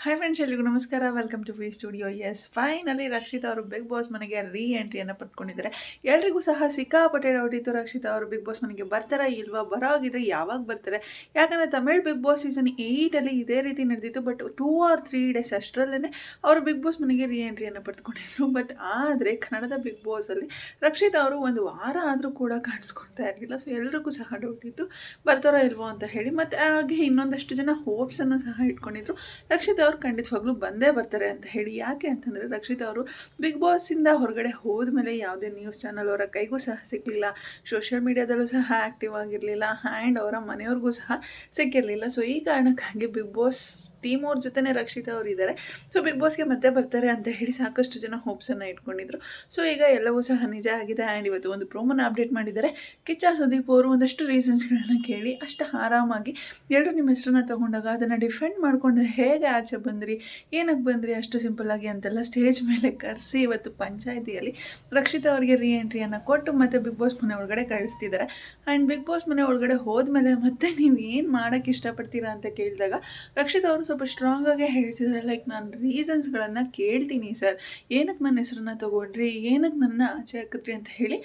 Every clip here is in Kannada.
ಹಾಯ್ ಫ್ರೆಂಡ್ಸ್, ಎಲ್ರಿಗೂ ನಮಸ್ಕಾರ. Welcome to V studio. Yes, finally Rakshita ಅವರು ಬಿಗ್ ಬಾಸ್ ಮನೆಗೆ ರೀ ಎಂಟ್ರಿಯನ್ನು ಪಡ್ಕೊಂಡಿದ್ದಾರೆ. ಎಲ್ರಿಗೂ ಸಹ ಸಿಕ್ಕಾಪಟ್ಟೆ ಡೌಟ್ ಇತ್ತು, ರಕ್ಷಿತಾ ಅವರು ಬಿಗ್ ಬಾಸ್ ಮನೆಗೆ ಬರ್ತಾರಾ ಇಲ್ವಾ, ಬರೋಗಿದ್ರೆ ಯಾವಾಗ ಬರ್ತಾರೆ. ಯಾಕಂದರೆ ತಮಿಳ್ ಬಿಗ್ ಬಾಸ್ ಸೀಸನ್ 8 ಇದೇ ರೀತಿ ನಡೆದಿತ್ತು. ಬಟ್ 2 or 3 ಡೇಸ್ ಅಷ್ಟರಲ್ಲೇ ಅವರು ಬಿಗ್ ಬಾಸ್ ಮನೆಗೆ ರೀ ಎಂಟ್ರಿಯನ್ನು ಪಡ್ಕೊಂಡಿದ್ರು. ಬಟ್ ಆದರೆ ಕನ್ನಡದ ಬಿಗ್ ಬಾಸಲ್ಲಿ ರಕ್ಷಿತಾ ಅವರು ಒಂದು ವಾರ ಆದರೂ ಕೂಡ ಕಾಣಿಸ್ಕೊಳ್ತಾ ಇರಲಿಲ್ಲ. ಸೊ ಎಲ್ರಿಗೂ ಸಹ ಡೌಟ್ ಇತ್ತು ಬರ್ತಾರೋ ಇಲ್ವೋ ಅಂತ ಹೇಳಿ. ಮತ್ತು ಹಾಗೆ ಇನ್ನೊಂದಷ್ಟು ಜನ ಹೋಪ್ಸನ್ನು ಸಹ ಇಟ್ಕೊಂಡಿದ್ರು, ರಕ್ಷಿತಾ ಅವರು ಖಂಡಿತವಾಗ್ಲೂ ಬಂದೇ ಬರ್ತಾರೆ ಅಂತ ಹೇಳಿ. ಯಾಕೆ ಅಂತಂದರೆ ರಕ್ಷಿತಾ ಅವರು ಬಿಗ್ ಬಾಸಿಂದ ಹೊರಗಡೆ ಹೋದ್ಮೇಲೆ ಯಾವುದೇ ನ್ಯೂಸ್ ಚಾನಲ್ ಅವರ ಕೈಗೂ ಸಹ ಸಿಗಲಿಲ್ಲ, ಸೋಷಿಯಲ್ ಮೀಡಿಯಾದಲ್ಲೂ ಸಹ ಆ್ಯಕ್ಟಿವ್ ಆಗಿರಲಿಲ್ಲ, ಆ್ಯಂಡ್ ಅವರ ಮನೆಯವ್ರಿಗೂ ಸಹ ಸಿಕ್ಕಿರಲಿಲ್ಲ. ಸೊ ಈ ಕಾರಣಕ್ಕಾಗಿ ಬಿಗ್ ಬಾಸ್ ಟೀಮ್ ಅವ್ರ ಜೊತೆನೇ ರಕ್ಷಿತಾ ಅವರು ಇದ್ದಾರೆ. ಸೊ ಬಿಗ್ ಬಾಸ್ಗೆ ಮತ್ತೆ ಬರ್ತಾರೆ ಅಂತ ಹೇಳಿ ಸಾಕಷ್ಟು ಜನ ಹೋಪ್ಸನ್ನು ಇಟ್ಕೊಂಡಿದ್ರು. ಸೊ ಈಗ ಎಲ್ಲವೂ ಸಹ ನಿಜ ಆಗಿದೆ. ಆ್ಯಂಡ್ ಇವತ್ತು ಒಂದು ಪ್ರೋಮೋನ ಅಪ್ಡೇಟ್ ಮಾಡಿದ್ದಾರೆ. ಕಿಚ್ಚ ಸುದೀಪ್ ಅವರು ಒಂದಷ್ಟು ರೀಸನ್ಸ್ಗಳನ್ನ ಕೇಳಿ ಅಷ್ಟು ಆರಾಮಾಗಿ ಎಲ್ಲರೂ ನಿಮ್ಮ ಹೆಸರನ್ನ ತೊಗೊಂಡಾಗ ಅದನ್ನು ಡಿಫೆಂಡ್ ಮಾಡಿಕೊಂಡು ಹೇಗೆ ಆಚೆ ಬಂದ್ರಿ, ಏನಕ್ಕೆ ಬಂದ್ರಿ ಅಷ್ಟು ಸಿಂಪಲ್ಲಾಗಿ ಅಂತೆಲ್ಲ ಸ್ಟೇಜ್ ಮೇಲೆ ಕರೆಸಿ ಇವತ್ತು ಪಂಚಾಯಿತಿಯಲ್ಲಿ ರಕ್ಷಿತಾ ಅವರಿಗೆ ರೀ ಎಂಟ್ರಿಯನ್ನು ಕೊಟ್ಟು ಮತ್ತೆ ಬಿಗ್ ಬಾಸ್ ಮನೆ ಒಳಗಡೆ ಕಳಿಸ್ತಿದ್ದಾರೆ. ಆ್ಯಂಡ್ ಬಿಗ್ ಬಾಸ್ ಮನೆ ಒಳಗಡೆ ಹೋದ್ಮೇಲೆ ಮತ್ತೆ ನೀವು ಏನು ಮಾಡೋಕ್ಕೆ ಇಷ್ಟಪಡ್ತೀರಾ ಅಂತ ಕೇಳಿದಾಗ ರಕ್ಷಿತಾ ಅವರು ಸ್ವಲ್ಪ ಸ್ಟ್ರಾಂಗಾಗೇ ಹೇಳ್ತಿದ್ದಾರೆ. ಲೈಕ್, ನಾನು ರೀಸನ್ಸ್ಗಳನ್ನು ಕೇಳ್ತೀನಿ ಸರ್, ಏನಕ್ಕೆ ನನ್ನ ಹೆಸರನ್ನ ತೊಗೊಂಡ್ರಿ, ಏನಕ್ಕೆ ನನ್ನ ಆಚೆ ಹಾಕಿದ್ರಿ ಅಂತ ಹೇಳಿ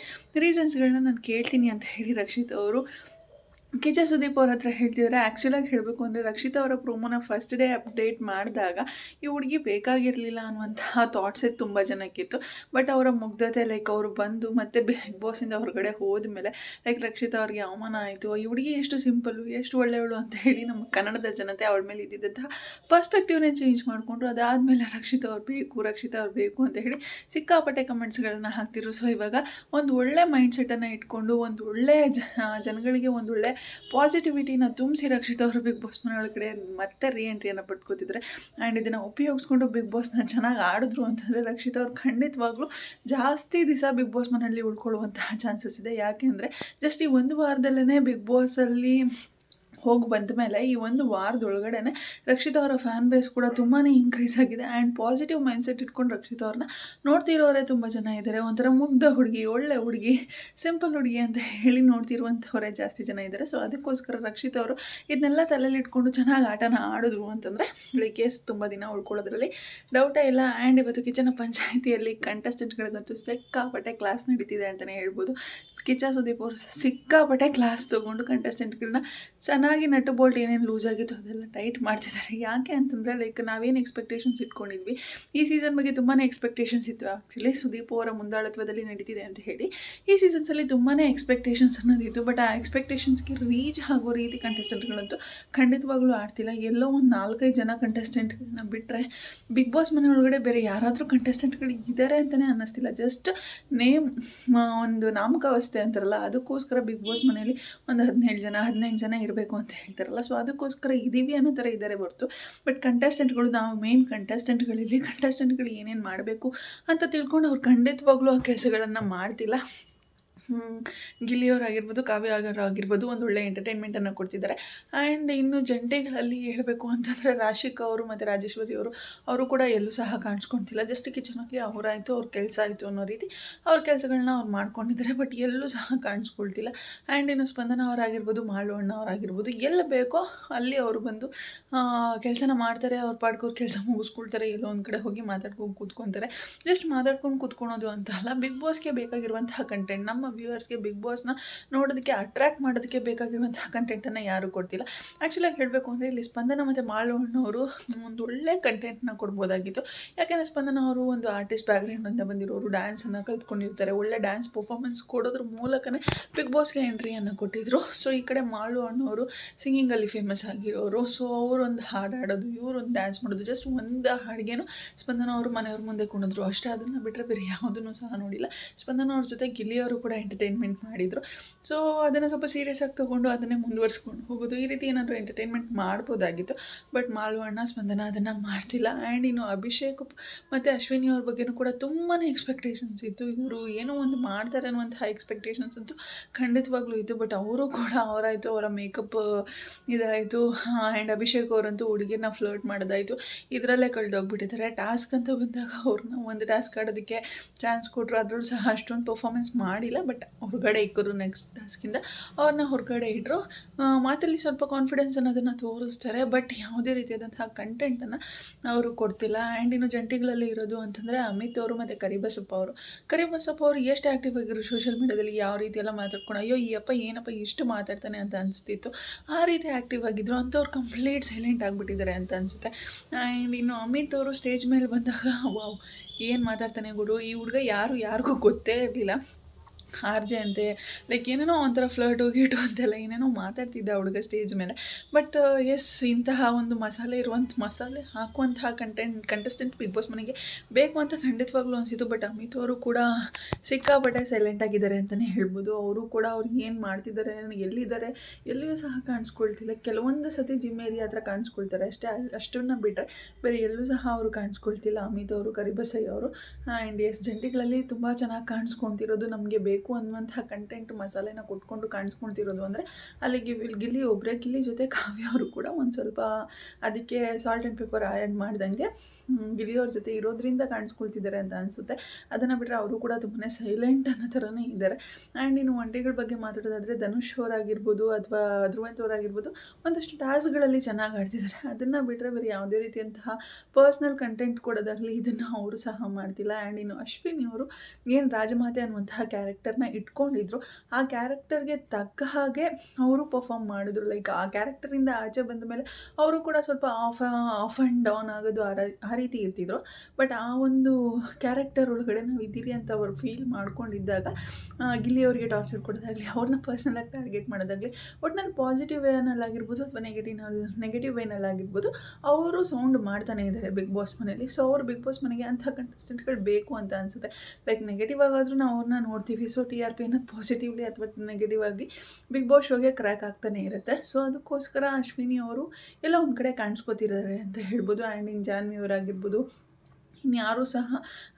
ರೀಸನ್ಸ್ಗಳನ್ನ ನಾನು ಕೇಳ್ತೀನಿ ಅಂತ ಹೇಳಿ ರಕ್ಷಿತಾ ಅವರು ಕಿಚ್ಚ ಸುದೀಪ್ ಅವ್ರ ಹತ್ರ ಹೇಳ್ತಿದ್ದಾರೆ. ಆ್ಯಕ್ಚುಲಾಗಿ ಹೇಳಬೇಕು ಅಂದರೆ ರಕ್ಷಿತಾ ಅವರ ಪ್ರೋಮೋನ ಫಸ್ಟ್ ಡೇ ಅಪ್ಡೇಟ್ ಮಾಡಿದಾಗ ಈ ಹುಡುಗಿ ಬೇಕಾಗಿರಲಿಲ್ಲ ಅನ್ನುವಂತಹ ಥಾಟ್ಸೇ ತುಂಬ ಜನಕ್ಕಿತ್ತು. ಬಟ್ ಅವರ ಮುಗ್ಧತೆ, ಲೈಕ್ ಅವರು ಬಂದು ಮತ್ತೆ ಬಿಗ್ ಬಾಸಿಂದ ಹೊರಗಡೆ ಹೋದ್ಮೇಲೆ ಲೈಕ್ ರಕ್ಷಿತಾ ಅವ್ರಿಗೆ ಅವಮಾನ ಆಯಿತು, ಈ ಹುಡುಗಿ ಎಷ್ಟು ಸಿಂಪಲ್ಲು, ಎಷ್ಟು ಒಳ್ಳೆಯವಳು ಅಂತ ಹೇಳಿ ನಮ್ಮ ಕನ್ನಡದ ಜನತೆ ಅವಳ ಮೇಲೆ ಇದ್ದಿದ್ದಂತಹ ಪರ್ಸ್ಪೆಕ್ಟಿವ್ನೇ ಚೇಂಜ್ ಮಾಡಿಕೊಂಡ್ರು. ಅದಾದಮೇಲೆ ರಕ್ಷಿತಾ ಅವ್ರು ಬೇಕು, ರಕ್ಷಿತಾ ಅವ್ರು ಬೇಕು ಅಂತ ಹೇಳಿ ಸಿಕ್ಕಾಪಟ್ಟೆ ಕಮೆಂಟ್ಸ್ಗಳನ್ನ ಹಾಕ್ತಿರು. ಸೊ ಇವಾಗ ಒಂದು ಒಳ್ಳೆ ಮೈಂಡ್ಸೆಟ್ಟನ್ನು ಇಟ್ಕೊಂಡು ಒಂದು ಒಳ್ಳೆ ಜನಗಳಿಗೆ ಒಂದು ಒಳ್ಳೆ ಪಾಸಿಟಿವಿಟಿನ ತುಂಬಿಸಿ ರಕ್ಷಿತಾ ಅವರು ಬಿಗ್ ಬಾಸ್ ಮನೆ ಒಳಗಡೆ ಮತ್ತೆ ರೀ ಎಂಟ್ರಿಯನ್ನು ಪಡ್ಕೋತಿದ್ದಾರೆ. ಆ್ಯಂಡ್ ಇದನ್ನು ಉಪಯೋಗಿಸ್ಕೊಂಡು ಬಿಗ್ ಬಾಸ್ನ ಚೆನ್ನಾಗಿ ಆಡಿದ್ರು ಅಂತಂದರೆ ರಕ್ಷಿತಾ ಅವ್ರು ಖಂಡಿತವಾಗ್ಲೂ ಜಾಸ್ತಿ ದಿವಸ ಬಿಗ್ ಬಾಸ್ ಮನೆಯಲ್ಲಿ ಉಳ್ಕೊಳ್ಳುವಂತಹ ಚಾನ್ಸಸ್ ಇದೆ. ಯಾಕೆ ಅಂದರೆ ಜಸ್ಟ್ ಈ ಒಂದು ವಾರದಲ್ಲೇ ಬಿಗ್ ಬಾಸಲ್ಲಿ ಹೋಗಿ ಬಂದ ಮೇಲೆ ಈ ಒಂದು ವಾರದೊಳಗಡೆ ರಕ್ಷಿತಾ ಅವರ ಫ್ಯಾನ್ ಬೇಸ್ ಕೂಡ ತುಂಬಾ ಇನ್ಕ್ರೀಸ್ ಆಗಿದೆ. ಆ್ಯಂಡ್ ಪಾಸಿಟಿವ್ ಮೈಂಡ್ಸೆಟ್ ಇಟ್ಕೊಂಡು ರಕ್ಷಿತಾ ಅವ್ರನ್ನ ನೋಡ್ತಿರೋರೇ ತುಂಬ ಜನ ಇದ್ದಾರೆ. ಒಂಥರ ಮುಗ್ಧ ಹುಡುಗಿ, ಒಳ್ಳೆ ಹುಡುಗಿ, ಸಿಂಪಲ್ ಹುಡುಗಿ ಅಂತ ಹೇಳಿ ನೋಡ್ತಿರುವಂಥವರೇ ಜಾಸ್ತಿ ಜನ ಇದ್ದಾರೆ. ಸೊ ಅದಕ್ಕೋಸ್ಕರ ರಕ್ಷಿತಾ ಅವರು ಇದನ್ನೆಲ್ಲ ತಲೆಯಲ್ಲಿ ಇಟ್ಕೊಂಡು ಚೆನ್ನಾಗಿ ಆಟನ ಆಡಿದ್ರು ಅಂತಂದರೆ ಕೇಸ್ ತುಂಬ ದಿನ ಉಳ್ಕೊಳ್ಳೋದ್ರಲ್ಲಿ ಡೌಟೇ ಇಲ್ಲ. ಆ್ಯಂಡ್ ಇವತ್ತು ಕಿಚನ ಪಂಚಾಯಿತಿಯಲ್ಲಿ ಕಂಟೆಸ್ಟೆಂಟ್ಗಳಿಗಂತೂ ಸಿಕ್ಕಾಪಟ್ಟೆ ಕ್ಲಾಸ್ ನಡೀತಿದೆ ಅಂತಲೇ ಹೇಳ್ಬೋದು. ಕಿಚ್ಚ ಸುದೀಪ್ ಅವರು ಸಿಕ್ಕಾಪಟ್ಟೆ ಕ್ಲಾಸ್ ತೊಗೊಂಡು ಕಂಟೆಸ್ಟೆಂಟ್ಗಳನ್ನ ಚೆನ್ನಾಗಿ ನಟ್ಟು ಬೋಲ್ಟ್ ಏನೇನು ಲೂಸ್ ಆಗಿತ್ತು ಅದೆಲ್ಲ ಟೈಟ್ ಮಾಡ್ತಿದ್ದಾರೆ. ಯಾಕೆ ಅಂತಂದರೆ ಲೈಕ್ ನಾವೇನು ಎಕ್ಸ್ಪೆಕ್ಟೇಷನ್ಸ್ ಇಟ್ಕೊಂಡಿದ್ವಿ, ಈ ಸೀಸನ್ ಬಗ್ಗೆ ತುಂಬಾ ಎಕ್ಸ್ಪೆಕ್ಟೇಷನ್ಸ್ ಇತ್ತು. ಆ್ಯಕ್ಚುಲಿ ಸುದೀಪ್ ಅವರ ಮುಂದಾಳತ್ವದಲ್ಲಿ ನಡೀತಿದೆ ಅಂತ ಹೇಳಿ ಈ ಸೀಸನ್ಸಲ್ಲಿ ತುಂಬಾ ಎಕ್ಸ್ಪೆಕ್ಟೇಷನ್ಸ್ ಅನ್ನೋದಿತ್ತು. ಬಟ್ ಆ ಎಕ್ಸ್ಪೆಕ್ಟೇಷನ್ಸ್ಗೆ ರೀಚ್ ಆಗೋ ರೀತಿ ಕಂಟೆಸ್ಟೆಂಟ್ಗಳಂತೂ ಖಂಡಿತವಾಗ್ಲೂ ಆಡ್ತಿಲ್ಲ. ಎಲ್ಲೋ ಒಂದು 4-5 ಜನ ಕಂಟೆಸ್ಟೆಂಟ್ಗಳನ್ನ ಬಿಟ್ಟರೆ ಬಿಗ್ ಬಾಸ್ ಮನೆ ಒಳಗಡೆ ಬೇರೆ ಯಾರಾದರೂ ಕಂಟೆಸ್ಟೆಂಟ್ಗಳು ಇದ್ದಾರೆ ಅಂತಲೇ ಅನ್ನಿಸ್ತಿಲ್ಲ. ಜಸ್ಟ್ ನೇಮ್, ಒಂದು ನಾಮಕಾವಸ್ಥೆ ಅಂತಾರಲ್ಲ, ಅದಕ್ಕೋಸ್ಕರ ಬಿಗ್ ಬಾಸ್ ಮನೆಯಲ್ಲಿ ಒಂದು 18 ಜನ ಇರಬೇಕು ಅಂತ ಹೇಳ್ತಾರಲ್ಲ. ಸೊ ಅದಕ್ಕೋಸ್ಕರ ಇದೀವಿ ಅನ್ನೋ ಥರ ಇದ್ದಾರೆ ಹೊರತು ಬಟ್ ಕಂಟೆಸ್ಟೆಂಟ್ಗಳು, ನಾವು ಮೇನ್ ಕಂಟೆಸ್ಟೆಂಟ್ಗಳು ಏನೇನು ಮಾಡಬೇಕು ಅಂತ ತಿಳ್ಕೊಂಡು ಅವ್ರು ಖಂಡಿತವಾಗ್ಲೂ ಆ ಕೆಲಸಗಳನ್ನು ಮಾಡ್ತಿಲ್ಲ. ಗಿಲ್ಲಿಯವರಾಗಿರ್ಬೋದು, ಕಾವ್ಯ ಆಗಿರ್ಬೋದು ಒಂದು ಒಳ್ಳೆ ಎಂಟರ್ಟೈನ್ಮೆಂಟನ್ನು ಕೊಡ್ತಿದ್ದಾರೆ. ಆ್ಯಂಡ್ ಇನ್ನು ಜಂಟಿಗಳಲ್ಲಿ ಹೇಳಬೇಕು ಅಂತಂದರೆ ರಾಶಿಕಾ ಅವರು ಮತ್ತು ರಾಜೇಶ್ವರಿ ಅವರು ಕೂಡ ಎಲ್ಲೂ ಸಹ ಕಾಣಿಸ್ಕೊಳ್ತಿಲ್ಲ. ಜಸ್ಟ್ ಕಿಚನಲ್ಲಿ ಅವರಾಯಿತು, ಅವ್ರ ಕೆಲಸ ಆಯಿತು ಅನ್ನೋ ರೀತಿ ಅವ್ರ ಕೆಲಸಗಳನ್ನ ಅವ್ರು ಮಾಡ್ಕೊಂಡಿದ್ದಾರೆ. ಬಟ್ ಎಲ್ಲೂ ಸಹ ಕಾಣಿಸ್ಕೊಳ್ತಿಲ್ಲ. ಆ್ಯಂಡ್ ಇನ್ನು ಸ್ಪಂದನ ಅವರಾಗಿರ್ಬೋದು, ಮಾಳು ಅಣ್ಣ ಅವರಾಗಿರ್ಬೋದು, ಎಲ್ಲಿ ಬೇಕೋ ಅಲ್ಲಿ ಅವರು ಬಂದು ಕೆಲಸನ ಮಾಡ್ತಾರೆ. ಅವ್ರ ಪಾಡ್ಗೆ ಅವ್ರ ಕೆಲಸ ಮುಗಿಸ್ಕೊಳ್ತಾರೆ, ಎಲ್ಲೋ ಒಂದು ಕಡೆ ಹೋಗಿ ಮಾತಾಡ್ಕೊಂಡು ಕೂತ್ಕೊತಾರೆ. ಜಸ್ಟ್ ಮಾತಾಡ್ಕೊಂಡು ಕೂತ್ಕೊಳೋದು ಅಂತ ಅಲ್ಲ, ಬಿಗ್ ಬಾಸ್ಗೆ ಬೇಕಾಗಿರುವಂತಹ ಕಂಟೆಂಟ್, ನಮ್ಮ ವ್ಯೂವರ್ಸ್ಗೆ ಬಿಗ್ ಬಾಸ್ನ ನೋಡೋದಕ್ಕೆ ಅಟ್ರ್ಯಾಕ್ಟ್ ಮಾಡೋದಕ್ಕೆ ಬೇಕಾಗಿರುವಂತಹ ಕಂಟೆಂಟನ್ನು ಯಾರೂ ಕೊಡ್ತಿಲ್ಲ. ಆ್ಯಕ್ಚುಲಾಗಿ ಹೇಳಬೇಕು ಅಂದರೆ ಇಲ್ಲಿ ಸ್ಪಂದನ ಮತ್ತು ಮಾಳು ಅಣ್ಣವರು ಒಂದು ಒಳ್ಳೆ ಕಂಟೆಂಟ್ನ ಕೊಡ್ಬೋದಾಗಿತ್ತು. ಯಾಕೆಂದರೆ ಸ್ಪಂದನ ಅವರು ಒಂದು ಆರ್ಟಿಸ್ಟ್ ಬ್ಯಾಕ್ಗ್ರೌಂಡಿಂದ ಬಂದಿರೋರು, ಡ್ಯಾನ್ಸನ್ನು ಕಲ್ತ್ಕೊಂಡಿರ್ತಾರೆ. ಒಳ್ಳೆ ಡ್ಯಾನ್ಸ್ ಪರ್ಫಾರ್ಮೆನ್ಸ್ ಕೊಡೋದ್ರ ಮೂಲಕನೇ ಬಿಗ್ ಬಾಸ್ಗೆ ಎಂಟ್ರಿಯನ್ನು ಕೊಟ್ಟಿದ್ದರು. ಸೊ ಈ ಕಡೆ ಮಾಳು ಅಣ್ಣವರು ಸಿಂಗಿಂಗಲ್ಲಿ ಫೇಮಸ್ ಆಗಿರೋರು. ಸೊ ಅವರೊಂದು ಹಾಡು ಹಾಡೋದು, ಇವರೊಂದು ಡ್ಯಾನ್ಸ್ ಮಾಡೋದು, ಜಸ್ಟ್ ಒಂದು ಹಾಡಿಗೆನೂ ಸ್ಪಂದನ ಅವರು ಮನೆಯವ್ರ ಮುಂದೆ ಕುಣಿದ್ರು ಅಷ್ಟೇ. ಅದನ್ನು ಬಿಟ್ಟರೆ ಬೇರೆ ಯಾವುದನ್ನು ಸಹ ನೋಡಿಲ್ಲ. ಸ್ಪಂದನ ಅವ್ರ ಜೊತೆ ಗಿಲ್ಲಿಯವರು ಕೂಡ ಎಂಟರ್ಟೈನ್ಮೆಂಟ್ ಮಾಡಿದರು. ಸೊ ಅದನ್ನು ಸ್ವಲ್ಪ ಸೀರಿಯಸ್ ಆಗಿ ತೊಗೊಂಡು ಅದನ್ನೇ ಮುಂದುವರಿಸ್ಕೊಂಡು ಹೋಗೋದು, ಈ ರೀತಿ ಏನಾದರೂ ಎಂಟರ್ಟೈನ್ಮೆಂಟ್ ಮಾಡ್ಬೋದಾಗಿತ್ತು. ಬಟ್ ಮಾಳು ಅಣ್ಣ, ಸ್ಪಂದನ ಅದನ್ನು ಮಾಡ್ತಿಲ್ಲ. ಆ್ಯಂಡ್ ಇನ್ನು ಅಭಿಷೇಕ್ ಮತ್ತು ಅಶ್ವಿನಿ ಅವ್ರ ಬಗ್ಗೆಯೂ ಕೂಡ ತುಂಬಾ ಎಕ್ಸ್ಪೆಕ್ಟೇಷನ್ಸ್ ಇತ್ತು. ಇವರು ಏನೋ ಒಂದು ಮಾಡ್ತಾರೆ ಅನ್ನುವಂತಹ ಎಕ್ಸ್ಪೆಕ್ಟೇಷನ್ಸ್ ಅಂತೂ ಖಂಡಿತವಾಗ್ಲೂ ಇತ್ತು. ಬಟ್ ಅವರು ಕೂಡ ಅವರಾಯಿತು, ಅವರ ಮೇಕಪ್ ಇದಾಯಿತು. ಆ್ಯಂಡ್ ಅಭಿಷೇಕ್ ಅವರಂತೂ ಹುಡುಗಿನ ಫ್ಲರ್ಟ್ ಮಾಡೋದಾಯಿತು, ಇದರಲ್ಲೇ ಕಳೆದೋಗ್ಬಿಟ್ಟಿದ್ದಾರೆ. ಟಾಸ್ಕ್ ಅಂತ ಬಂದಾಗ ಅವ್ರನ್ನ ಒಂದು ಟಾಸ್ಕ್ ಆಡೋದಕ್ಕೆ ಚಾನ್ಸ್ ಕೊಟ್ಟರು, ಅದರಲ್ಲೂ ಸಹ ಅಷ್ಟೊಂದು ಪರ್ಫಾರ್ಮೆನ್ಸ್ ಮಾಡಿಲ್ಲ. ಬಟ್ ಬಟ್ ಹೊರಗಡೆ ಇಕ್ಕರು ನೆಕ್ಸ್ಟ್ ಟಾಸ್ಕಿಂದ ಅವ್ರನ್ನ ಹೊರಗಡೆ ಇಟ್ಟರು. ಮಾತಲ್ಲಿ ಸ್ವಲ್ಪ ಕಾನ್ಫಿಡೆನ್ಸ್ ಅನ್ನೋದನ್ನು ತೋರಿಸ್ತಾರೆ, ಬಟ್ ಯಾವುದೇ ರೀತಿಯಾದಂತಹ ಕಂಟೆಂಟನ್ನು ಅವರು ಕೊಡ್ತಿಲ್ಲ. ಆ್ಯಂಡ್ ಇನ್ನು ಜಂಟಿಗಳಲ್ಲಿ ಇರೋದು ಅಂತಂದರೆ ಅಮಿತ್ ಅವರು ಮತ್ತು ಕರಿಬಸಪ್ಪ ಅವರು ಎಷ್ಟು ಆ್ಯಕ್ಟಿವ್ ಆಗಿದ್ರು ಸೋಷಿಯಲ್ ಮೀಡಿಯಾದಲ್ಲಿ, ಯಾವ ರೀತಿ ಎಲ್ಲ ಮಾತಾಡ್ಕೊಂಡು ಅಯ್ಯೋ ಈ ಅಪ್ಪ ಏನಪ್ಪ ಇಷ್ಟು ಮಾತಾಡ್ತಾನೆ ಅಂತ ಅನಿಸ್ತಿತ್ತು, ಆ ರೀತಿ ಆ್ಯಕ್ಟಿವ್ ಆಗಿದ್ರು. ಅಂಥವ್ರು ಕಂಪ್ಲೀಟ್ ಸೈಲೆಂಟ್ ಆಗಿಬಿಟ್ಟಿದ್ದಾರೆ ಅಂತ ಅನಿಸುತ್ತೆ. ಆ್ಯಂಡ್ ಇನ್ನು ಅಮಿತ್ ಅವರು ಸ್ಟೇಜ್ ಮೇಲೆ ಬಂದಾಗ ವಾವ್ ಏನು ಮಾತಾಡ್ತಾನೆ ಗುರು, ಈ ಹುಡುಗ ಯಾರಿಗೂ ಗೊತ್ತೇ ಇರಲಿಲ್ಲ. ಆರ್ಜೆ ಅಂತೆ ಲೈಕ್ ಏನೇನೋ ಒಂಥರ ಫ್ಲರ್ಟು ಗೀಟು ಅಂತೆಲ್ಲ ಏನೇನೋ ಮಾತಾಡ್ತಿದ್ದ ಹುಡುಗ ಸ್ಟೇಜ್ ಮೇಲೆ. ಬಟ್ ಎಸ್, ಇಂತಹ ಒಂದು ಮಸಾಲೆ ಹಾಕುವಂತಹ ಕಂಟೆಸ್ಟೆಂಟ್ ಬಿಗ್ ಬಾಸ್ ಮನೆಗೆ ಬೇಕು ಅಂತ ಖಂಡಿತವಾಗ್ಲೂ ಅನಿಸಿತು. ಬಟ್ ಅಮಿತ್ ಅವರು ಕೂಡ ಸಿಕ್ಕಾಪಟ್ಟೆ ಸೈಲೆಂಟ್ ಆಗಿದ್ದಾರೆ ಅಂತಲೇ ಹೇಳ್ಬೋದು. ಅವರು ಕೂಡ ಅವ್ರು ಏನು ಮಾಡ್ತಿದ್ದಾರೆ, ಎಲ್ಲಿದ್ದಾರೆ, ಎಲ್ಲಿಯೂ ಸಹ ಕಾಣಿಸ್ಕೊಳ್ತಿಲ್ಲ. ಕೆಲವೊಂದು ಸತಿ ಜಿಮ್ ಏರಿಯಾ ಹತ್ರ ಕಾಣಿಸ್ಕೊಳ್ತಾರೆ ಅಷ್ಟೇ, ಅಷ್ಟನ್ನು ಬಿಟ್ಟರೆ ಬೇರೆ ಎಲ್ಲೂ ಸಹ ಅವರು ಕಾಣಿಸ್ಕೊಳ್ತಿಲ್ಲ ಅಮಿತ್ ಅವರು, ಕರಿಬಸಯ್ಯ ಅವರು. ಆ್ಯಂಡ್ ಎಸ್, ಜಂಟಿಗಳಲ್ಲಿ ತುಂಬ ಚೆನ್ನಾಗಿ ಕಾಣಿಸ್ಕೊಳ್ತಿರೋದು, ನಮಗೆ ಬೇಕು ಅನ್ನುವಂಥ ಕಂಟೆಂಟ್ ಮಸಾಲೆನ ಕೊಟ್ಕೊಂಡು ಕಾಣಿಸ್ಕೊಳ್ತಿರೋದು ಅಂದರೆ ಅಲ್ಲಿ ಗಿಲ್ಲಿ ಒಬ್ಬರೇ. ಗಿಲ್ಲಿ ಜೊತೆ ಕಾವ್ಯ ಅವರು ಕೂಡ ಒಂದು ಸ್ವಲ್ಪ ಅದಕ್ಕೆ ಸಾಲ್ಟ್ ಆ್ಯಂಡ್ ಪೆಪ್ಪರ್ ಆ್ಯಡ್ ಮಾಡ್ದಂಗೆ ಗಿಳಿಯವ್ರ ಜೊತೆ ಇರೋದ್ರಿಂದ ಕಾಣಿಸ್ಕೊಳ್ತಿದ್ದಾರೆ ಅಂತ ಅನಿಸುತ್ತೆ. ಅದನ್ನು ಬಿಟ್ಟರೆ ಅವರು ಕೂಡ ತುಂಬಾ ಸೈಲೆಂಟ್ ಅನ್ನೋ ಥರನೇ ಇದ್ದಾರೆ. ಆ್ಯಂಡ್ ಇನ್ನು ಒಂಟಿಗಳ ಬಗ್ಗೆ ಮಾತಾಡೋದಾದರೆ ಧನುಷ್ ಅವರಾಗಿರ್ಬೋದು ಅಥವಾ ಧ್ರುವಂತ್ ಅವರಾಗಿರ್ಬೋದು ಒಂದಷ್ಟು ಟಾಸ್ಕ್ಗಳಲ್ಲಿ ಚೆನ್ನಾಗಿ ಆಡ್ತಿದ್ದಾರೆ. ಅದನ್ನು ಬಿಟ್ಟರೆ ಬೇರೆ ಯಾವುದೇ ರೀತಿಯಂತಹ ಪರ್ಸ್ನಲ್ ಕಂಟೆಂಟ್ ಕೊಡೋದಾಗಲಿ ಇದನ್ನು ಅವರು ಸಹ ಮಾಡ್ತಿಲ್ಲ. ಆ್ಯಂಡ್ ಇನ್ನು ಅಶ್ವಿನಿ ಅವರು ಏನು ರಾಜಮಾತೆ ಅನ್ನುವಂತಹ ಕ್ಯಾರೆಕ್ಟರ್ನ ಇಟ್ಕೊಂಡಿದ್ರು, ಆ ಕ್ಯಾರೆಕ್ಟರ್ಗೆ ತಕ್ಕ ಹಾಗೆ ಅವರು ಪರ್ಫಾರ್ಮ್ ಮಾಡಿದ್ರು. ಲೈಕ್ ಆ ಕ್ಯಾರೆಕ್ಟರಿಂದ ಆಚೆ ಬಂದ ಮೇಲೆ ಅವರು ಕೂಡ ಸ್ವಲ್ಪ ಆಫ್ ಆ್ಯಂಡ್ ಡೌನ್ ಆಗೋದು ಆ ರೀತಿ ಇರ್ತಿದ್ರು. ಬಟ್ ಆ ಒಂದು ಕ್ಯಾರೆಕ್ಟರ್ ಒಳಗಡೆ ನಾವು ಇದ್ದೀರಿ ಅಂತ ಅವರು ಫೀಲ್ ಮಾಡ್ಕೊಂಡಿದ್ದಾಗ ಗಿಲ್ಲಿಯವರಿಗೆ ಟಾರ್ಚರ್ ಕೊಡೋದಾಗಲಿ, ಅವ್ರನ್ನ ಪರ್ಸ್ನಲಾಗಿ ಟಾರ್ಗೆಟ್ ಮಾಡೋದಾಗಲಿ, ಒಟ್ಟಿನಲ್ಲಿ ಪಾಸಿಟಿವ್ ವೇನಲ್ಲಾಗಿರ್ಬೋದು ಅಥವಾ ನೆಗೆಟಿವ್ ವೇನಲ್ಲಾಗಿರ್ಬೋದು ಅವರು ಸೌಂಡ್ ಮಾಡ್ತಾನೆ ಇದ್ದಾರೆ ಬಿಗ್ ಬಾಸ್ ಮನೆಯಲ್ಲಿ. ಸೊ ಅವರು ಬಿಗ್ ಬಾಸ್ ಮನೆಗೆ ಅಂಥ ಕಂಟೆಸ್ಟೆಂಟ್ಗಳು ಬೇಕು ಅಂತ ಅನಿಸುತ್ತೆ. ಲೈಕ್ ನೆಗೆಟಿವ್ ಆಗಾದರೂ ನಾವು ಅವ್ರನ್ನ ನೋಡ್ತೀವಿ. ಸೊ TRP ಅನ್ನೋದು ಪಾಸಿಟಿವ್ಲಿ ಅಥವಾ ನೆಗೆಟಿವ್ ಆಗಿ ಬಿಗ್ ಬಾಸ್ ಶೋಗೆ ಕ್ರ್ಯಾಕ್ ಆಗ್ತಾನೆ ಇರುತ್ತೆ. ಸೊ ಅದಕ್ಕೋಸ್ಕರ ಅಶ್ವಿನಿ ಅವರು ಎಲ್ಲ ಒಂದು ಕಡೆ ಕಾಣಿಸ್ಕೋತಿದ್ದಾರೆ ಅಂತ ಹೇಳ್ಬೋದು. ಆ್ಯಂಡ್ ಇನ್ನು ಜಾನ್ವಿ ಅವರಾಗಿರ್ಬೋದು, ಇನ್ಯಾರೂ ಸಹ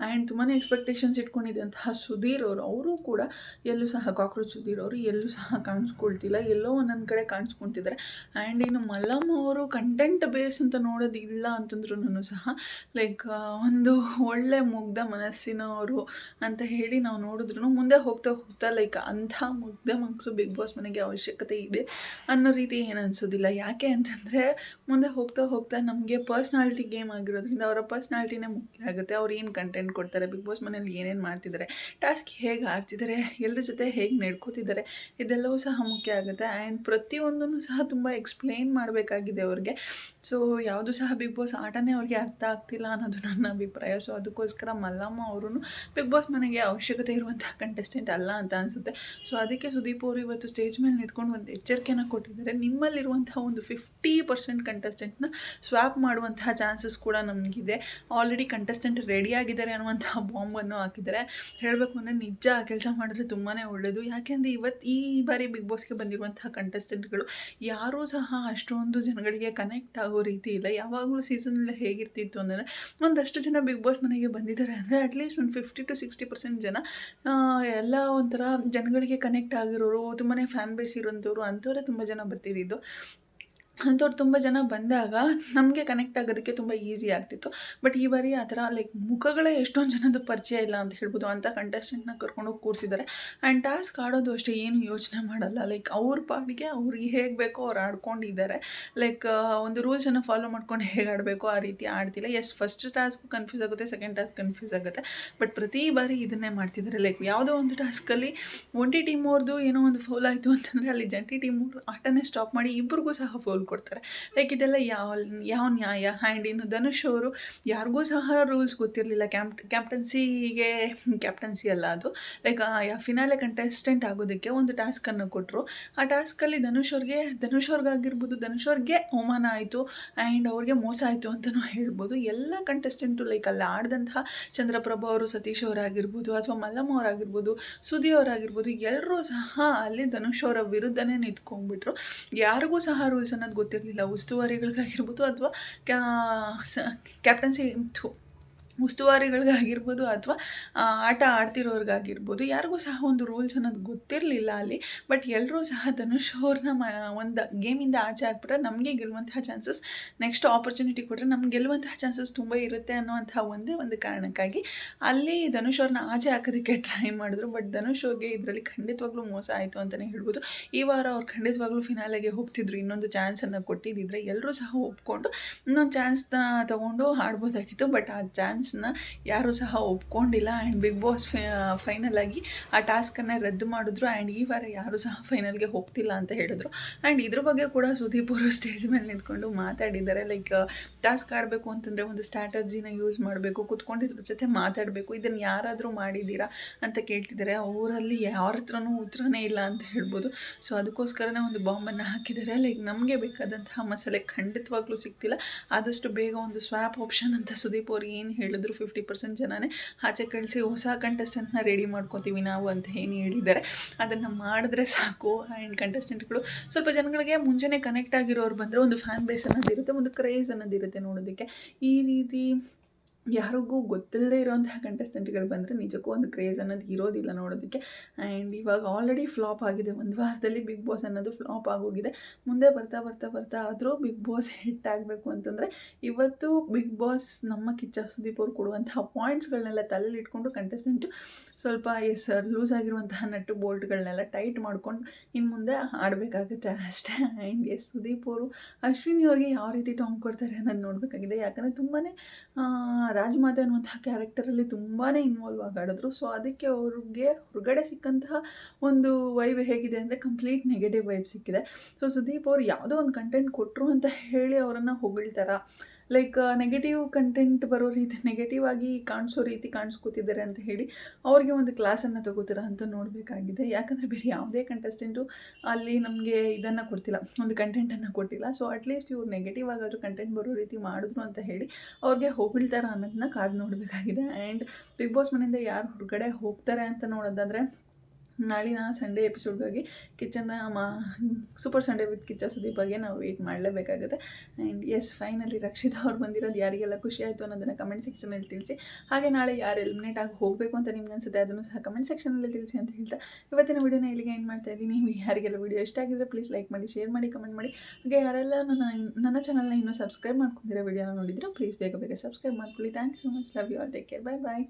ಆ್ಯಂಡ್ ತುಂಬಾ ಎಕ್ಸ್ಪೆಕ್ಟೇಷನ್ಸ್ ಇಟ್ಕೊಂಡಿದ್ದಂತಹ ಸುಧೀರ್ ಅವರು ಕೂಡ ಎಲ್ಲೂ ಸಹ ಕಾಕ್ರೋಚ್ ಸುಧೀರ್ ಅವರು ಎಲ್ಲೂ ಸಹ ಕಾಣಿಸ್ಕೊಳ್ತಿಲ್ಲ, ಎಲ್ಲೋ ಒಂದೊಂದು ಕಡೆ ಕಾಣಿಸ್ಕೊಳ್ತಿದ್ದಾರೆ. ಆ್ಯಂಡ್ ಇನ್ನು ಮಲ್ಲಮ್ಮ ಅವರು ಕಂಟೆಂಟ್ ಬೇಸ್ ಅಂತ ನೋಡೋದಿಲ್ಲ ಅಂತಂದ್ರೂ ಸಹ ಲೈಕ್ ಒಂದು ಒಳ್ಳೆ ಮುಗ್ಧ ಮನಸ್ಸಿನವರು ಅಂತ ಹೇಳಿ ನಾವು ನೋಡಿದ್ರು ಮುಂದೆ ಹೋಗ್ತಾ ಲೈಕ್ ಅಂಥ ಮುಗ್ಧ ಮನಸ್ಸು ಬಿಗ್ ಬಾಸ್ ಮನೆಗೆ ಅವಶ್ಯಕತೆ ಇದೆ ಅನ್ನೋ ರೀತಿ ಏನು ಅನಿಸೋದಿಲ್ಲ. ಯಾಕೆ ಅಂತಂದರೆ ಮುಂದೆ ಹೋಗ್ತಾ ನಮಗೆ ಪರ್ಸ್ನಾಲಿಟಿ ಗೇಮ್ ಆಗಿರೋದ್ರಿಂದ ಅವರ ಪರ್ಸ್ನಾಲಿಟಿನೇ ಮುಖ್ಯ ಆಗುತ್ತೆ. ಅವ್ರು ಏನು ಕಂಟೆಂಟ್ ಕೊಡ್ತಾರೆ, ಬಿಗ್ ಬಾಸ್ ಮನೇಲಿ ಏನೇನು ಮಾಡ್ತಿದ್ದಾರೆ, ಟಾಸ್ಕ್ ಹೇಗೆ ಆಡ್ತಿದ್ದಾರೆ, ಎಲ್ಲರ ಜೊತೆ ಹೇಗೆ ನಡ್ಕೋತಿದ್ದಾರೆ, ಇದೆಲ್ಲವೂ ಸಹ ಮುಖ್ಯ ಆಗುತ್ತೆ. ಆ್ಯಂಡ್ ಪ್ರತಿಯೊಂದನ್ನು ಸಹ ತುಂಬ ಎಕ್ಸ್ಪ್ಲೇನ್ ಮಾಡಬೇಕಾಗಿದೆ ಅವ್ರಿಗೆ. ಸೊ ಯಾವುದು ಸಹ ಬಿಗ್ ಬಾಸ್ ಆಟನೇ ಅವ್ರಿಗೆ ಅರ್ಥ ಆಗ್ತಿಲ್ಲ ಅನ್ನೋದು ನನ್ನ ಅಭಿಪ್ರಾಯ. ಸೊ ಅದಕ್ಕೋಸ್ಕರ ಮಲ್ಲಮ್ಮ ಅವರು ಬಿಗ್ ಬಾಸ್ ಮನೆಗೆ ಅವಶ್ಯಕತೆ ಇರುವಂಥ ಕಂಟೆಸ್ಟೆಂಟ್ ಅಲ್ಲ ಅಂತ ಅನಿಸುತ್ತೆ. ಸೊ ಅದಕ್ಕೆ ಸುದೀಪ್ ಅವರು ಇವತ್ತು ಸ್ಟೇಜ್ ಮೇಲೆ ನಿಂತ್ಕೊಂಡು ಒಂದು ಎಚ್ಚರಿಕೆನ ಕೊಟ್ಟಿದ್ದಾರೆ. ನಿಮ್ಮಲ್ಲಿರುವಂಥ ಒಂದು 50% ಕಂಟೆಸ್ಟೆಂಟ್ನ ಸ್ವ್ಯಾಪ್ ಮಾಡುವಂತಹ ಚಾನ್ಸಸ್ ಕೂಡ ನಮಗಿದೆ. ಆಲ್ರೆಡಿ ಕಂಟೆಸ್ಟೆಂಟ್ ರೆಡಿ ಆಗಿದ್ದಾರೆ ಅನ್ನುವಂತಹ ಬಾಂಬನ್ನು ಹಾಕಿದ್ದಾರೆ. ಹೇಳಬೇಕು ಅಂದರೆ ನಿಜ ಆ ಕೆಲಸ ಮಾಡಿದ್ರೆ ತುಂಬಾ ಒಳ್ಳೆಯದು. ಯಾಕೆಂದರೆ ಈ ಬಾರಿ ಬಿಗ್ ಬಾಸ್ಗೆ ಬಂದಿರುವಂತಹ ಕಂಟೆಸ್ಟೆಂಟ್ಗಳು ಯಾರೂ ಸಹ ಅಷ್ಟೊಂದು ಜನಗಳಿಗೆ ಕನೆಕ್ಟ್ ಆಗೋ ರೀತಿ ಇಲ್ಲ. ಯಾವಾಗಲೂ ಸೀಸನಲ್ಲಿ ಹೇಗಿರ್ತಿತ್ತು ಅಂದರೆ ಒಂದಷ್ಟು ಜನ ಬಿಗ್ ಬಾಸ್ ಮನೆಗೆ ಬಂದಿದ್ದಾರೆ ಅಂದರೆ ಅಟ್ಲೀಸ್ಟ್ ಒಂದು 50 to 60% ಜನ ಎಲ್ಲ ಒಂಥರ ಜನಗಳಿಗೆ ಕನೆಕ್ಟ್ ಆಗಿರೋರು, ತುಂಬಾ ಫ್ಯಾನ್ ಬೇಸ್ ಇರೋಂಥವ್ರು, ಅಂಥವರೇ ತುಂಬ ಜನ ಬರ್ತಿದ್ದಿದ್ದು. ಅಂಥವ್ರು ತುಂಬ ಜನ ಬಂದಾಗ ನಮಗೆ ಕನೆಕ್ಟ್ ಆಗೋದಕ್ಕೆ ತುಂಬ ಈಸಿ ಆಗ್ತಿತ್ತು. ಬಟ್ ಈ ಬಾರಿ ಆ ಥರ ಲೈಕ್ ಮುಖಗಳೇ ಎಷ್ಟೊಂದು ಜನದ್ದು ಪರಿಚಯ ಇಲ್ಲ ಅಂತ ಹೇಳ್ಬೋದು. ಅಂಥ ಕಂಟೆಸ್ಟೆಂಟ್ನ ಕರ್ಕೊಂಡೋಗಿ ಕೂರಿಸಿದ್ದಾರೆ. ಆ್ಯಂಡ್ ಟಾಸ್ಕ್ ಆಡೋದು ಅಷ್ಟೇ, ಏನು ಯೋಚನೆ ಮಾಡಲ್ಲ. ಲೈಕ್ ಅವ್ರ ಪಾಡಿಗೆ ಅವ್ರಿಗೆ ಹೇಗೆ ಬೇಕೋ ಅವ್ರು ಆಡ್ಕೊಂಡಿದ್ದಾರೆ. ಲೈಕ್ ಒಂದು ರೂಲ್ಸನ್ನು ಫಾಲೋ ಮಾಡ್ಕೊಂಡು ಹೇಗೆ ಆಡಬೇಕೋ ಆ ರೀತಿ ಆಡ್ತಿಲ್ಲ. ಎಸ್, ಫಸ್ಟ್ ಟಾಸ್ಕ್ ಕನ್ಫ್ಯೂಸ್ ಆಗುತ್ತೆ, ಸೆಕೆಂಡ್ ಟಾಸ್ಕ್ ಕನ್ಫ್ಯೂಸ್ ಆಗುತ್ತೆ. ಬಟ್ ಪ್ರತಿ ಬಾರಿ ಇದನ್ನೇ ಮಾಡ್ತಿದ್ದಾರೆ. ಲೈಕ್ ಯಾವುದೋ ಒಂದು ಟಾಸ್ಕಲ್ಲಿ ಒಂಟಿ ಟೀಮ್ ಅವ್ರದ್ದು ಏನೋ ಒಂದು ಫೌಲ್ ಆಯಿತು ಅಂತಂದರೆ ಅಲ್ಲಿ ಜಂಟಿ ಟೀಮ್ ಅವರು ಆಟನೇ ಸ್ಟಾಪ್ ಮಾಡಿ ಇಬ್ಬರಿಗೂ ಸಹ ಫೌಲ್ ಕೊಡ್ತಾರೆ. ಲೈಕ್ ಇದೆಲ್ಲ ಯಾವ ನ್ಯಾಯ? ಆ್ಯಂಡ್ ಇನ್ನು ಧನುಷ್ ಅವರು ಯಾರಿಗೂ ಸಹ ರೂಲ್ಸ್ ಗೊತ್ತಿರಲಿಲ್ಲ. ಕ್ಯಾಪ್ಟನ್ಸಿ ಅಲ್ಲ ಅದು, ಲೈಕ್ ಫಿನಾಲೆ ಕಂಟೆಸ್ಟೆಂಟ್ ಆಗೋದಕ್ಕೆ ಒಂದು ಟಾಸ್ಕನ್ನು ಕೊಟ್ಟರು. ಆ ಟಾಸ್ಕಲ್ಲಿ ಧನುಷ್ ಅವ್ರಿಗೆ ಅವಮಾನ ಆಯಿತು ಆ್ಯಂಡ್ ಅವ್ರಿಗೆ ಮೋಸ ಆಯಿತು ಅಂತಲೂ ಹೇಳ್ಬೋದು. ಎಲ್ಲ ಕಂಟೆಸ್ಟೆಂಟು ಲೈಕ್ ಅಲ್ಲಿ ಆಡಿದಂತಹ ಚಂದ್ರಪ್ರಭಾ ಅವರು, ಸತೀಶ್ ಅವರಾಗಿರ್ಬೋದು ಅಥವಾ ಮಲ್ಲಮ್ಮ ಅವರಾಗಿರ್ಬೋದು, ಸುದಿ ಅವರಾಗಿರ್ಬೋದು, ಎಲ್ಲರೂ ಸಹ ಅಲ್ಲಿ ಧನುಷ್ ಅವರ ವಿರುದ್ಧನೇ ನಿಂತ್ಕೊಂಡ್ಬಿಟ್ರು. ಯಾರಿಗೂ ಸಹ ರೂಲ್ಸ್ ಅನ್ನೋದು ಗೊತ್ತಿರಲಿಲ್ಲ. ಉಸ್ತುವಾರಿಗಳಿಗಾಗಿರ್ಬೋದು ಅಥವಾ ಉಸ್ತುವಾರಿಗಳಿಗಾಗಿರ್ಬೋದು ಅಥವಾ ಆಟ ಆಡ್ತಿರೋರ್ಗಾಗಿರ್ಬೋದು ಯಾರಿಗೂ ಸಹ ಒಂದು ರೂಲ್ಸ್ ಅನ್ನೋದು ಗೊತ್ತಿರಲಿಲ್ಲ ಅಲ್ಲಿ. ಬಟ್ ಎಲ್ಲರೂ ಸಹ ಧನುಷ್ ಅವ್ರನ್ನ ಒಂದು ಗೇಮಿಂದ ಆಚೆ ಹಾಕ್ಬಿಟ್ರೆ ನಮಗೆ ಗೆಲ್ಲುವಂತಹ ಚಾನ್ಸಸ್, ನೆಕ್ಸ್ಟ್ ಆಪರ್ಚುನಿಟಿ ಕೊಟ್ಟರೆ ನಮ್ಗೆ ಗೆಲ್ಲುವಂತಹ ಚಾನ್ಸಸ್ ತುಂಬ ಇರುತ್ತೆ ಅನ್ನೋವಂಥ ಒಂದೇ ಒಂದು ಕಾರಣಕ್ಕಾಗಿ ಅಲ್ಲಿ ಧನುಷ್ ಅವ್ರನ್ನ ಆಚೆ ಹಾಕೋದಕ್ಕೆ ಟ್ರೈ ಮಾಡಿದ್ರು. ಬಟ್ ಧನುಷ್ ಅವ್ರಿಗೆ ಇದರಲ್ಲಿ ಖಂಡಿತವಾಗ್ಲೂ ಮೋಸ ಆಯಿತು ಅಂತಲೇ ಹೇಳ್ಬೋದು. ಈ ವಾರ ಅವ್ರು ಖಂಡಿತವಾಗ್ಲೂ ಫಿನಾಲೆಗೆ ಹೋಗ್ತಿದ್ರು. ಇನ್ನೊಂದು ಚಾನ್ಸನ್ನು ಕೊಟ್ಟಿದ್ದಿದ್ರೆ ಎಲ್ಲರೂ ಸಹ ಒಪ್ಕೊಂಡು ಇನ್ನೊಂದು ಚಾನ್ಸ್ನ ತೊಗೊಂಡು ಆಡ್ಬೋದಾಗಿತ್ತು. ಬಟ್ ಆ ಚಾನ್ಸ್ನ ಯಾರೂ ಸಹ ಒಪ್ಕೊಂಡಿಲ್ಲ. ಆ್ಯಂಡ್ ಬಿಗ್ ಬಾಸ್ ಫೈನಲ್ ಆಗಿ ಆ ಟಾಸ್ಕನ್ನು ರದ್ದು ಮಾಡಿದ್ರು. ಆ್ಯಂಡ್ ಈ ವಾರ ಯಾರೂ ಸಹ ಫೈನಲ್ಗೆ ಹೋಗ್ತಿಲ್ಲ ಅಂತ ಹೇಳಿದ್ರು. ಆ್ಯಂಡ್ ಇದ್ರ ಬಗ್ಗೆ ಕೂಡ ಸುದೀಪ್ ಅವರು ಸ್ಟೇಜ್ ಮೇಲೆ ನಿಂತ್ಕೊಂಡು ಮಾತಾಡಿದ್ದಾರೆ. ಲೈಕ್ ಟಾಸ್ಕ್ ಆಡಬೇಕು ಅಂತಂದರೆ ಒಂದು ಸ್ಟ್ರಾಟಜಿನ ಯೂಸ್ ಮಾಡಬೇಕು, ಕುತ್ಕೊಂಡಿರೋ ಜೊತೆ ಮಾತಾಡಬೇಕು, ಇದನ್ನು ಯಾರಾದರೂ ಮಾಡಿದ್ದೀರಾ ಅಂತ ಕೇಳ್ತಿದ್ದಾರೆ. ಅವರಲ್ಲಿ ಯಾರ ಹತ್ರನೂ ಉತ್ತರನೇ ಇಲ್ಲ ಅಂತ ಹೇಳ್ಬೋದು. ಸೊ ಅದಕ್ಕೋಸ್ಕರನೇ ಒಂದು ಬಾಂಬನ್ನು ಹಾಕಿದ್ದಾರೆ. ಲೈಕ್ ನಮಗೆ ಬೇಕಾದಂತಹ ಮಸಾಲೆ ಖಂಡಿತವಾಗ್ಲೂ ಸಿಗ್ತಿಲ್ಲ. ಆದಷ್ಟು ಬೇಗ ಒಂದು ಸ್ವ್ಯಾಪ್ ಆಪ್ಷನ್ ಅಂತ ಸುದೀಪ್ ಅವ್ರು ಏನು ಹೇಳಿದ್ರು 50% ಜನನೇ ಆಚೆ ಕಳಿಸಿ ಹೊಸ ಕಂಟೆಸ್ಟೆಂಟ್ನ ರೆಡಿ ಮಾಡ್ಕೊತೀವಿ ನಾವು ಅಂತ ಏನು ಹೇಳಿದ್ದಾರೆ ಅದನ್ನು ಮಾಡಿದ್ರೆ ಸಾಕು. ಆ್ಯಂಡ್ ಕಂಟೆಸ್ಟೆಂಟ್ಗಳು ಸ್ವಲ್ಪ ಜನಗಳಿಗೆ ಮುಂಚೆನೇ ಕನೆಕ್ಟ್ ಆಗಿರೋರು ಬಂದರೆ ಒಂದು ಫ್ಯಾನ್ ಬೇಸ್ ಅನ್ನೋದಿರುತ್ತೆ, ಒಂದು ಕ್ರೇಜ್ ಅನ್ನೋದಿರುತ್ತೆ ನೋಡೋದಕ್ಕೆ. ಈ ರೀತಿ ಯಾರಿಗೂ ಗೊತ್ತಿಲ್ಲದೆ ಇರೋಂತಹ ಕಂಟೆಸ್ಟೆಂಟ್ಗಳು ಬಂದರೆ ನಿಜಕ್ಕೂ ಒಂದು ಕ್ರೇಜ್ ಅನ್ನೋದು ಇರೋದಿಲ್ಲ ನೋಡೋದಕ್ಕೆ. ಆ್ಯಂಡ್ ಇವಾಗ ಆಲ್ರೆಡಿ ಫ್ಲಾಪ್ ಆಗಿದೆ. ಒಂದು ವಾರದಲ್ಲಿ ಬಿಗ್ ಬಾಸ್ ಅನ್ನೋದು ಫ್ಲಾಪ್ ಆಗೋಗಿದೆ. ಮುಂದೆ ಬರ್ತಾ ಬರ್ತಾ ಬರ್ತಾ ಆದರೂ ಬಿಗ್ ಬಾಸ್ ಹಿಟ್ ಆಗಬೇಕು ಅಂತಂದರೆ ಇವತ್ತು ಬಿಗ್ ಬಾಸ್ ನಮ್ಮ ಕಿಚ್ಚ ಸುದೀಪ್ ಅವ್ರು ಕೊಡುವಂತಹ ಪಾಯಿಂಟ್ಸ್ಗಳನ್ನೆಲ್ಲ ತಲೆಯಲ್ಲಿ ಇಟ್ಕೊಂಡು ಕಂಟೆಸ್ಟೆಂಟು ಸ್ವಲ್ಪ ಲೂಸ್ ಆಗಿರುವಂತಹ ನಟ್ಟು ಬೋಲ್ಟ್ಗಳನ್ನೆಲ್ಲ ಟೈಟ್ ಮಾಡ್ಕೊಂಡು ಇನ್ನು ಮುಂದೆ ಆಡಬೇಕಾಗುತ್ತೆ ಅಷ್ಟೇ. ಆ್ಯಂಡ್ ಸುದೀಪ್ ಅವರು ಅಶ್ವಿನಿ ಅವ್ರಿಗೆ ಯಾವ ರೀತಿ ಟಾಂಗ್ ಕೊಡ್ತಾರೆ ಅನ್ನೋದು ನೋಡಬೇಕಾಗಿದೆ. ಯಾಕಂದರೆ ತುಂಬಾ ರಾಜಮಾತೆ ಅನ್ನುವಂತಹ ಕ್ಯಾರೆಕ್ಟರಲ್ಲಿ ತುಂಬಾ ಇನ್ವಾಲ್ವ್ ಆಗಾಡಿದ್ರು. ಸೊ ಅದಕ್ಕೆ ಅವ್ರಿಗೆ ಹೊರಗಡೆ ಸಿಕ್ಕಂತಹ ಒಂದು ವೈಬ್ ಹೇಗಿದೆ ಅಂದರೆ ಕಂಪ್ಲೀಟ್ ನೆಗೆಟಿವ್ ವೈಬ್ ಸಿಕ್ಕಿದೆ. ಸೊ ಸುದೀಪ್ ಅವ್ರು ಯಾವುದೋ ಒಂದು ಕಂಟೆಂಟ್ ಕೊಟ್ಟರು ಅಂತ ಹೇಳಿ ಅವರನ್ನು ಹೊಗಳ್ತಾರ, ಲೈಕ್ ನೆಗೆಟಿವ್ ಕಂಟೆಂಟ್ ಬರೋ ರೀತಿ ನೆಗೆಟಿವ್ ಆಗಿ ಕಾಣಿಸೋ ರೀತಿ ಕಾಣಿಸ್ಕೊತಿದ್ದಾರೆ ಅಂತ ಹೇಳಿ ಅವ್ರಿಗೆ ಒಂದು ಕ್ಲಾಸನ್ನು ತಗೋತೀರ ಅಂತ ನೋಡಬೇಕಾಗಿದೆ. ಯಾಕಂದರೆ ಬೇರೆ ಯಾವುದೇ ಕಂಟೆಸ್ಟೆಂಟು ಅಲ್ಲಿ ನಮಗೆ ಇದನ್ನು ಕೊಡ್ತಿಲ್ಲ, ಒಂದು ಕಂಟೆಂಟನ್ನು ಕೊಟ್ಟಿಲ್ಲ. ಸೊ ಅಟ್ಲೀಸ್ಟ್ ಇವ್ರು ನೆಗೆಟಿವ್ ಆಗಾದರೂ ಕಂಟೆಂಟ್ ಬರೋ ರೀತಿ ಮಾಡಿದ್ರು ಅಂತ ಹೇಳಿ ಅವ್ರಿಗೆ ಹೊಗಳ್ತಾರ ಅನ್ನೋದನ್ನ ಕಾದು ನೋಡಬೇಕಾಗಿದೆ. ಆ್ಯಂಡ್ ಬಿಗ್ ಬಾಸ್ ಮನೆಯಿಂದ ಯಾರು ಹೊರಗಡೆ ಹೋಗ್ತಾರೆ ಅಂತ ನೋಡೋದಾದರೆ ನಾಳಿನ ಸಂಡೇ ಎಪಿಸೋಡ್ಗಾಗಿ ಕಿಚ್ಚನ್ನ ಸೂಪರ್ ಸಂಡೇ ವಿತ್ ಕಿಚ್ಚ ಸುದೀಪಾಗೆ ನಾವು ವೆಯ್ಟ್ ಮಾಡಲೇಬೇಕಾಗುತ್ತೆ. ಆ್ಯಂಡ್ ಫೈನಲಿ ರಕ್ಷಿತಾ ಅವ್ರು ಬಂದಿರೋದು ಯಾರಿಗೆಲ್ಲ ಖುಷಿ ಆಯಿತು ಅನ್ನೋದನ್ನು ಕಮೆಂಟ್ ಸೆಕ್ಷನಲ್ಲಿ ತಿಳಿಸಿ. ಹಾಗೆ ನಾಳೆ ಯಾರು ಎಲಿಮಿನೇಟ್ ಆಗಿ ಹೋಗಬೇಕು ಅಂತ ನಿಮ್ಗೆ ಅನಿಸುತ್ತೆ ಅದನ್ನು ಸಹ ಕಮೆಂಟ್ ಸೆಕ್ಷನಲ್ಲಿ ತಿಳಿಸಿ ಅಂತ ಹೇಳ್ತಾ ಇವತ್ತಿನ ವಿಡಿಯೋನ ಇಲ್ಲಿಗೆ ಎಂಡ್ ಮಾಡ್ತಾ ಇದ್ದೀನಿ. ಯಾರಿಗೆಲ್ಲ ವಿಡಿಯೋ ಇಷ್ಟ ಆಗಿದ್ರೆ ಪ್ಲೀಸ್ ಲೈಕ್ ಮಾಡಿ, ಶೇರ್ ಮಾಡಿ, ಕಮೆಂಟ್ ಮಾಡಿ. ಹಾಗೆ ಯಾರೆಲ್ಲ ನನ್ನ ಚಾನಲ್ನ ಇನ್ನೂ ಸಬ್ಸ್ಕ್ರೈಬ್ ಮಾಡ್ಕೊಂಡಿರೋ ವಿಡಿಯೋನ ನೋಡಿದ್ರೆ ಪ್ಲೀಸ್ ಬೇಗ ಬೇಗ ಸಬ್ಸ್ಕ್ರೈಬ್ ಮಾಡ್ಕೊಳ್ಳಿ. Thank you so much. Love you all. Take care. Bye bye.